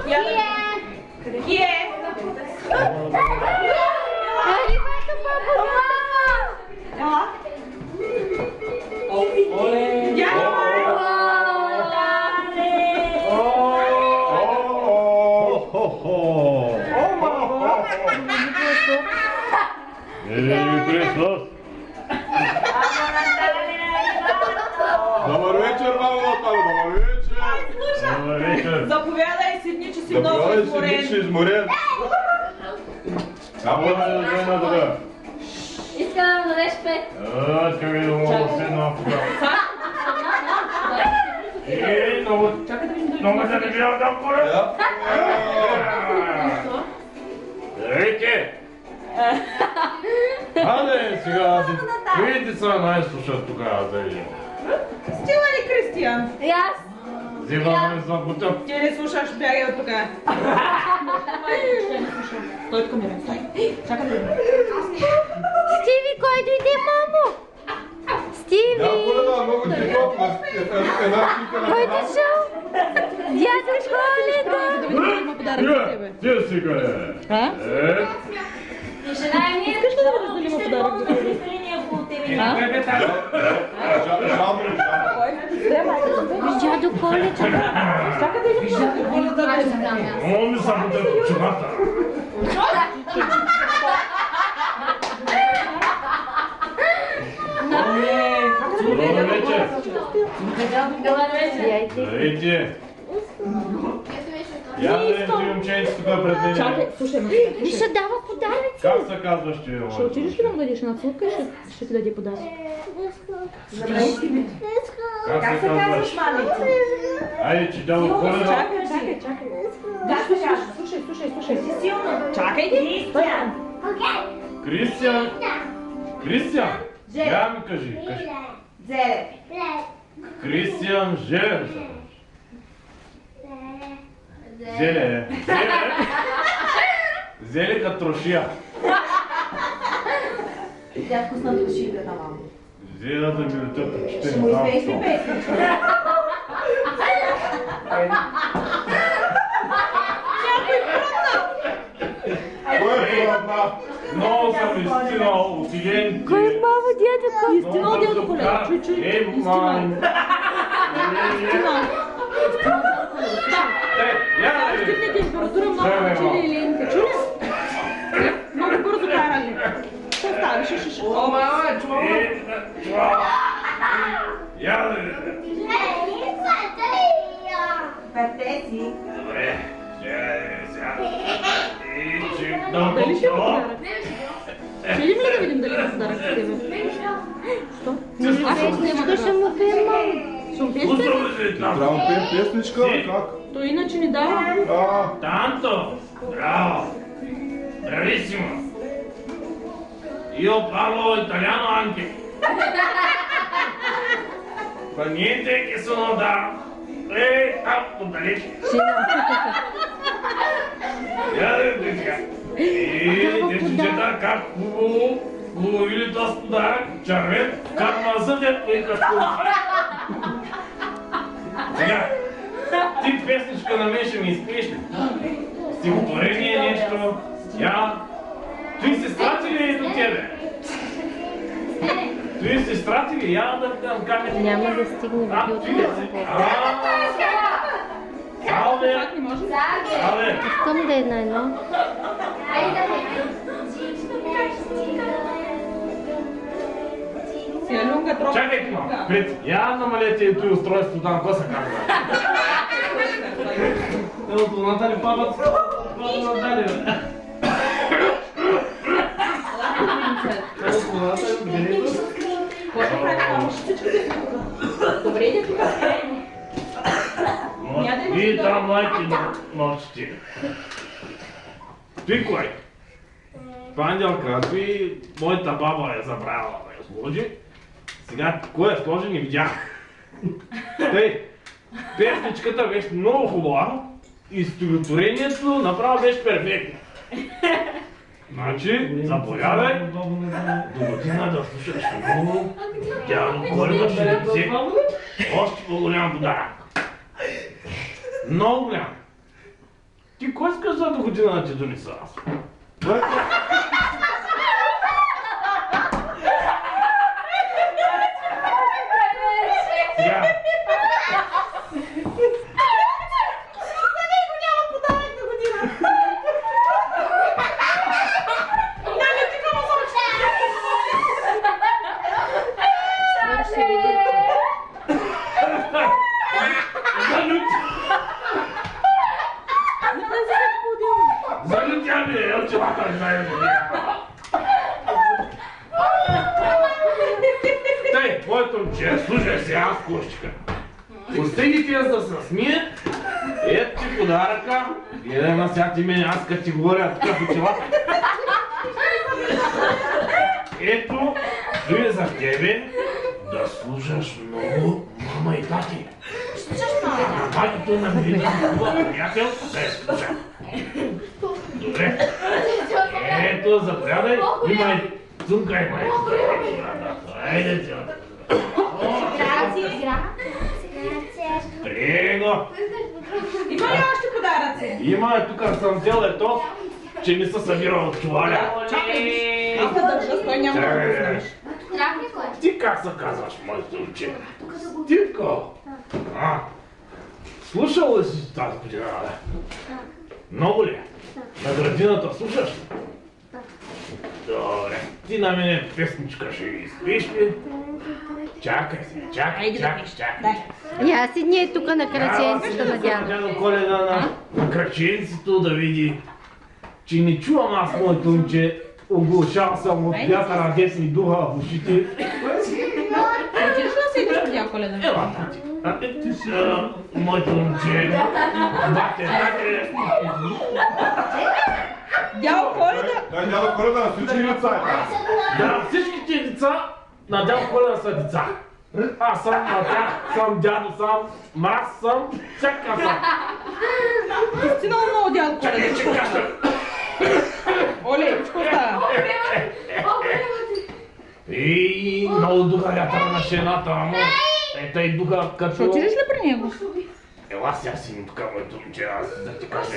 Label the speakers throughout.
Speaker 1: Киев!
Speaker 2: Добър вечер, мамо Наталя, добър вечер!
Speaker 1: Добър вечер! Заповядай, седни, че си много изморен.
Speaker 2: Заповядай, седни, че си изморен. Само да ме даде на дъра.
Speaker 3: Искам да дадеш 5.
Speaker 2: Чакай да мога да седна тук. Много да не бива да поръча. Здравейте! Аде, сега, видите са най-слушат тук, да видим.
Speaker 1: Стила ли, Кристиян?
Speaker 3: И аз.
Speaker 2: Взимаме за бутък.
Speaker 1: Ти не слушаш, бягай от тук. Стой тук, Мирен, стой. Чакай да.
Speaker 3: Стиви, кой дойде, мамо? Стиви!
Speaker 2: Да, Коледа, много ти топна. Една клика на
Speaker 3: Кой дошъл? Дядо Коледа!
Speaker 2: Ти си къде?
Speaker 3: Жена ми
Speaker 1: Искаш ли да разделим подарък за тебе?
Speaker 3: Дядо Коледа!
Speaker 1: Чакай да идем. Дядо Коледа.
Speaker 2: Много ми са бутък в чумата. Добър вечер. Здравейте. Я да видим ти момченци тук пред мен.
Speaker 1: Чакай, слушай,
Speaker 3: Миша дава подаръци!
Speaker 2: Как се казваш ти?
Speaker 1: ще отидеш ли да му дадеш една цурка и ще ти даде подарък?
Speaker 2: Как се казваш? Айде, че дядо Коледа.
Speaker 1: Чакай. Да, слушай. Чакай ти.
Speaker 2: Кристиян. Кристиян. Я ми кажи.
Speaker 1: Зеле.
Speaker 2: Кристиян Желев. Зеле. Зеле като трошия.
Speaker 1: Тя вкусна тушика на мамо.
Speaker 2: Зеле да ми летят очите.
Speaker 1: Ще му изпееш ли песничка?
Speaker 2: Кой е това? Много съм изстинал от клиенти.
Speaker 3: Кой е мамо, дядо Коледа?
Speaker 1: Истинал дядо Коледа. Чуй. Истинал. Стигне температура много качели и лените. Чули? Много бързо карали. Какво става? Виж. О, мама, чува. Петеси.
Speaker 2: Добре.
Speaker 1: Дали ще има подарък? Ще идем ли да видим дали има подарък за тебе? Що? Аз ще му пеем, мамо. Ще му пееш песен?
Speaker 2: Трябва да пеем песничка, как?
Speaker 1: Той иначе ни дава.
Speaker 4: Tanto! Bravo! Bravissimo! Io parlo italiano anche! Fa niente che sono da... tanto da lì! Дечета, как хубаво види този подарък, червен, как мазътят и като... Сега, ти песничка на мен ще ми изпиеш ли? Стихотворение нещо, я... Той сестра ти ли е до тебе? Той сестра ти ли? Я да дам как е...
Speaker 3: Няма да стигне видеото.
Speaker 4: Той ли си? Салве! Салве!
Speaker 3: Искам да е на едно.
Speaker 4: Чакайте малко, Пет, я намалете и той устройство там, какво се казва? Елото, Натали, папът, Натали, бе. Елото, Натали, бе.
Speaker 1: Добре, иде тук.
Speaker 4: И там лайки нощите. Той кой? Панделка, той моята баба е забравила да я сложи. Сега, кой я сложи, не видях. Тъй, песничката беше много хубава и стихотворението направо беше перфектно. Значи, заповядай, до година да слушаш много, дядо Коледа ще ти взе още по-голям подарък. Много голям. Ти кой искаш за до година да ти донеса аз? Сега. Залютя ми е, очилата не знае година. Тъй, моето момче, слушай сега с кошчика. Остигите я да се смие, ето ти подаръка. Гледай ма сега ти мене, аз като ти говоря тук в очилата. Ето, стои за тебе да слушаш много мама и тати. Татито намери да си хубав приятел, да я слуша. Добре. Ето, заповядай, имай цункай, май. Айде, тя. Прего.
Speaker 5: Има ли още подаръци?
Speaker 4: Има, тук съм взел ето, че не се събира от чуваля.
Speaker 5: Чакай, аз да държа, той няма да го знаеш.
Speaker 4: Ти как се казваш, моето момче? Титко. Слушал ли си тази година, бе? Много ли? На градината слушаш ли? Добре. Ти на мене песничка ще ги изпиш ли? Чакай се, чакай.
Speaker 3: И аз и ние тук на кръченцата на дядо.
Speaker 4: Дядо Коледа на кръченцето да види, че не чувам аз моето момче. Оглушал съм от вятъра десни духа в ушите.
Speaker 5: Отидеш ли да се идеш по дядо Коледа?
Speaker 4: Ела, тати. Ти си моето момче. Бате.
Speaker 5: Дядо Коледа?
Speaker 2: Дай дядо Коледа на всички деца.
Speaker 4: Да, всичките деца на дядо Коледа са деца. Аз съм на тях, съм дядо, съм мраз, съм всяка съм.
Speaker 5: Истина много дядо Коледа.
Speaker 4: Че кажа.
Speaker 5: Оле, какво става?
Speaker 4: И много духа вятъра на шената, ама ето и духа като...
Speaker 5: Ще отидеш ли при него?
Speaker 4: Ела сега си ми тук, моето момче, аз да ти кажа.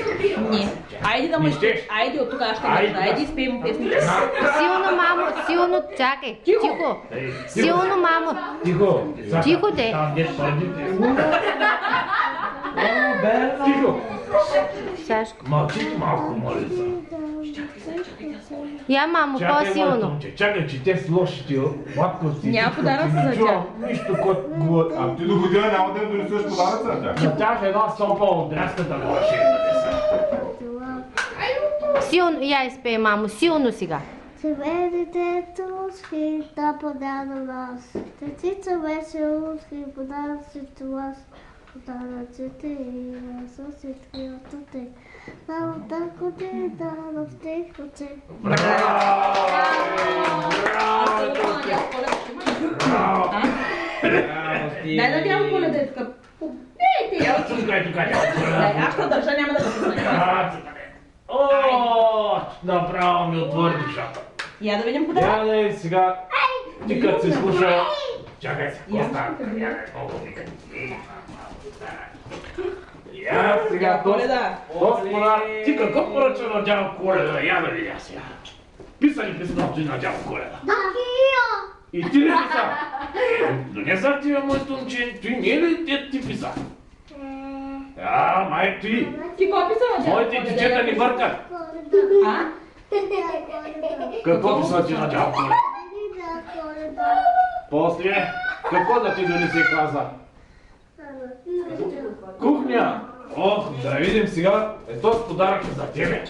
Speaker 5: Не. Айде да му
Speaker 4: Не щеш.
Speaker 5: Айде от тук аз ще кажа. Айде изпей му песните.
Speaker 3: Силно, мамо, силно, чакай. Тихо. Силно, мамо.
Speaker 4: Тихо.
Speaker 3: Тихо те.
Speaker 4: Там деш пърдите. Тихо.
Speaker 3: Сашко.
Speaker 4: Мълчите малко, моля за.
Speaker 3: Я, мамо,
Speaker 4: Чакай, моето
Speaker 3: по-силно.
Speaker 4: момче, чакай, че те с лошите лапковци.
Speaker 5: Няма подаръци за тях.
Speaker 4: Нищо, който говори.
Speaker 2: А ти до година няма да им донесеш подаръци на тях.
Speaker 4: За тях една сопа от дряската гореше да са.
Speaker 3: Силно, я изпей, мамо, силно сега.
Speaker 6: Цветите туски, да подано нас. Тетица беше узки, подаръците вас. Подаръците и съседки от те. На отакоте, да в тихоте.
Speaker 5: Дай да дядо Коледа е така. Ей, аз ще държа, няма да се знае.
Speaker 4: О, направо ми отвори душата.
Speaker 5: Я да видим подарък.
Speaker 4: Яне, сега, ти като се слуша... Чакай се, какво става? Яне, много вика. Я сега,
Speaker 5: Коледа.
Speaker 4: Господа, ти какво поръча на дядо Коледа? Я да видя сега. Писа ли писмото на дядо Коледа? И ти ли писа? Донесах ти, моето момче, ти не е ли ти писа? Май ти.
Speaker 5: Ти какво писа на дядо
Speaker 4: Моите дечета ни бъркат.
Speaker 5: А?
Speaker 4: Какво писа ти на дядо Коледа? После, какво да ти донесе каза? Кухня! Ох, да видим сега. Ето с подарък за тебе.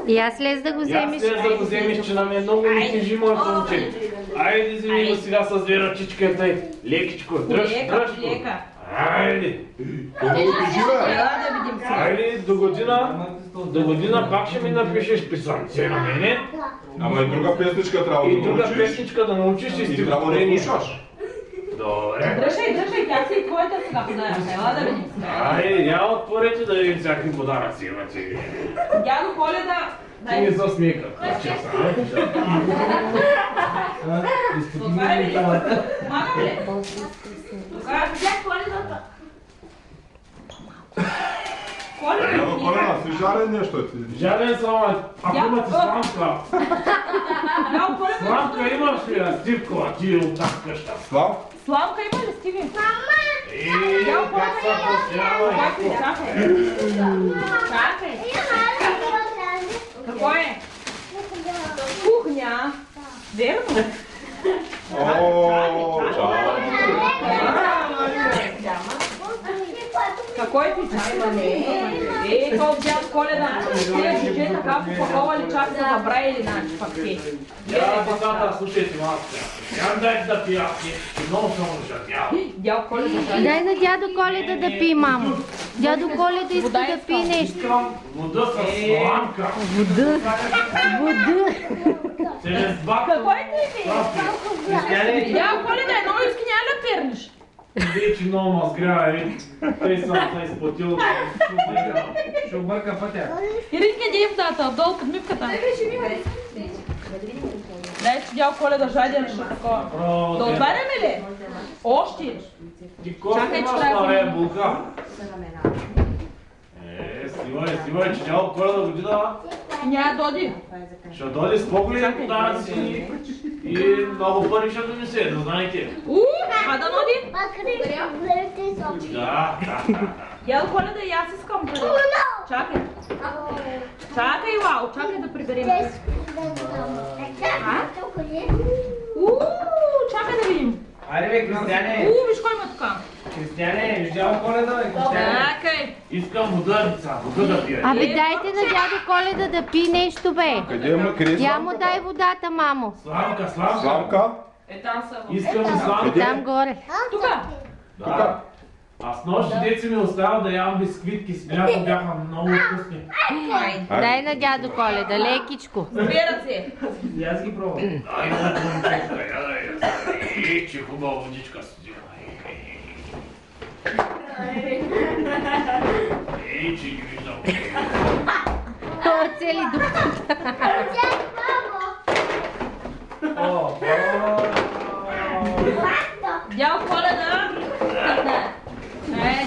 Speaker 3: И аз лез да го
Speaker 4: И аз
Speaker 3: вземеш.
Speaker 4: след да го вземеш, че нам е много не тежи моето момче. Айде, вземи го сега с две ръчичката и лекичко. Дръж, дръж го.
Speaker 5: Лека.
Speaker 4: Айде.
Speaker 2: Много ти живе.
Speaker 5: Ела да видим сега.
Speaker 4: Айде, до година пак ще ми напишеш писъмце на мене.
Speaker 2: Ама и друга песничка трябва да
Speaker 4: И друга
Speaker 2: научиш.
Speaker 4: песничка да научиш и
Speaker 2: И трябва да
Speaker 4: стихотворение.
Speaker 2: слушаш.
Speaker 4: Добре.
Speaker 5: Дръжай, тя си и твоята сега подарък. Ела да видим сега.
Speaker 4: Айде, я отворете да видим всякакви подаръци имате.
Speaker 5: Дядо Коледа,
Speaker 4: Ти ми засмика.
Speaker 5: отваря ли? Мага ли? Тука.
Speaker 2: Дядо Коледа, си жарен нещо е ти.
Speaker 4: Жален съм, ако имате сламка. Сламка имаш ли, Стивкова, ти от тази къща?
Speaker 2: Слав?
Speaker 5: Славка има ли, Стиви?
Speaker 4: Как се посява?
Speaker 5: Чакай. Какво е? Кухня. Верно?
Speaker 2: О, чао.
Speaker 5: Какво е писано? То дяд Коледа, те бюджет така попаковали, чак се забравили, значи пак те.
Speaker 4: Децата, слушайте малко. Дайте да пия, много съм ужасял.
Speaker 5: Дяд Коледа.
Speaker 3: Дай на дядо Коледа да пи, мамо. Дядо Коледа иска да пи нещо.
Speaker 4: Искам вода с сламка.
Speaker 3: Вода.
Speaker 4: Через бака.
Speaker 5: Какво е ти? Дяд Коледа, едно иски няма да перниш.
Speaker 4: Вече много ма сгрява, той съм се изплатил.
Speaker 7: Ще обърка пътя.
Speaker 5: Иринка, иди в дата, отдолу под мивката. Дай, че дял Коледа жаден, ще такова. Да отваряме ли? Още?
Speaker 4: Ти кофе имаш на бе, булка? Сивай, че дядо Коледа година
Speaker 5: Няма доди.
Speaker 4: ще дойде с поглед по тази си и много пари ще донесе, да знаете.
Speaker 5: А да ноди?
Speaker 4: Да.
Speaker 5: Дядо Коледа и аз искам пари. Чакай. Чакай, Лао, чакай да приберем. Чакай да видим.
Speaker 7: Айде бе, Кристияне!
Speaker 5: Виж кой има тук.
Speaker 7: Кристияне, виждал Коледа бе, Кристияне!
Speaker 5: Чакай.
Speaker 4: Искам вода, деца, вода да пия.
Speaker 3: Абе, дайте на дядо Коледа да пи нещо, бе.
Speaker 2: Къде има къде
Speaker 3: Я му дай водата, мамо.
Speaker 4: Сламка.
Speaker 2: Сламка?
Speaker 5: Там са.
Speaker 4: Искам и сламка.
Speaker 3: Там горе.
Speaker 5: Тука.
Speaker 4: Да. А с нощи деца ми остава да ям бисквитки с мляко, бяха много вкусни.
Speaker 3: Дай на дядо Коледа, лекичко.
Speaker 5: Сбират се.
Speaker 7: И аз ги пробвам.
Speaker 4: Ай, да, момчета, ядай. Че хубава водичка студена. Че ги виждам.
Speaker 3: Това цели дупката.
Speaker 5: Дял Коледа.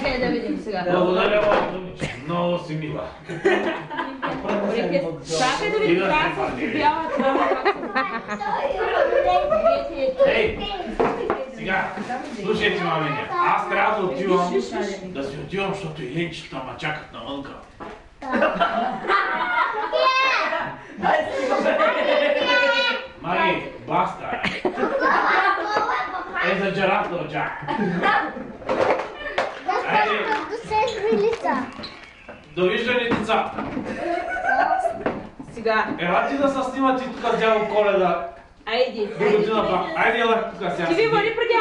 Speaker 5: Айде да видим сега.
Speaker 4: Благодаря, Владимир. Много си мила.
Speaker 5: Чакай да видим как се бяла това.
Speaker 4: Ей, сега, слушайте, мамене. Аз трябва да отивам, защото и ленчета ма чакат навънка. Маги, баста. За джаратно, Джак. Довиждане, деца.
Speaker 5: Сега.
Speaker 4: Елати да се снимат и тук с дядо Коледа.
Speaker 5: Айде.
Speaker 4: До година пак. Айде, ела тук сега.
Speaker 5: Ти ви вали преди